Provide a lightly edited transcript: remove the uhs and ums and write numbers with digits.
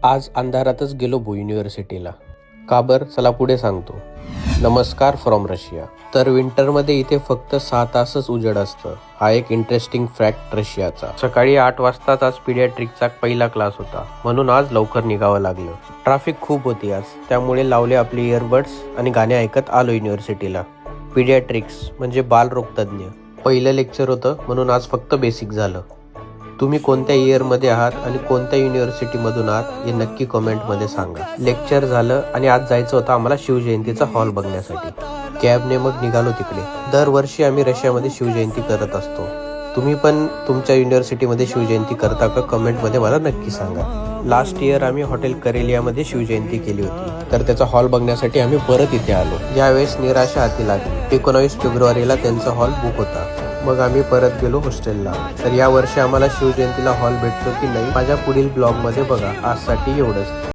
आज अंधारातच गेलो युनिव्हर्सिटीला. का बर? चला पुढे सांगतो. नमस्कार फ्रॉम रशिया. तर विंटरमध्ये इथे फक्त 6 तासच उजेड असतं. हा एक इंटरेस्टिंग फॅक्ट रशियाचा. सकाळी 8 वाजताच आज पीडियाट्रिकचा पहिला क्लास होता, म्हणून आज लवकर निघावं लागलं. ट्रॅफिक खूप होती आज, त्यामुळे लावले आपले इयरबड्स आणि गाणे ऐकत आलो युनिव्हर्सिटीला. पीडियाट्रिक्स म्हणजे बालरोगतज्ञ. पहिलं लेक्चर होतं, म्हणून आज फक्त बेसिक झालं. तुम्ही कोणत्या इयरमध्ये आहात आणि कोणत्या युनिव्हर्सिटीमधून आहात हे नक्की कमेंटमध्ये सांगा. लेक्चर झालं आणि आज जायचं होतं आम्हाला शिवजयंतीचा हॉल बघण्यासाठी. कॅबने मग निघालो तिकडे. दरवर्षी आम्ही रशियामध्ये शिवजयंती करत असतो. तुम्ही पण तुमच्या युनिव्हर्सिटीमध्ये शिवजयंती करता का? कमेंटमध्ये मला नक्की सांगा. लास्ट इयर आम्ही हॉटेल करेलियामध्ये शिवजयंती केली होती, तर त्याचा हॉल बघण्यासाठी आम्ही परत इथे आलो. यावेळेस निराशा हाती लागली. 19 फेब्रुवारीला त्यांचा हॉल बुक होता. मग आम्ही परत गेलो हॉस्टेलला. तर या वर्षी आम्हाला शिवजयंतीला हॉल भेटतो की नाही माझ्या पुढील ब्लॉगमध्ये बघा. आजसाठी एवढंच.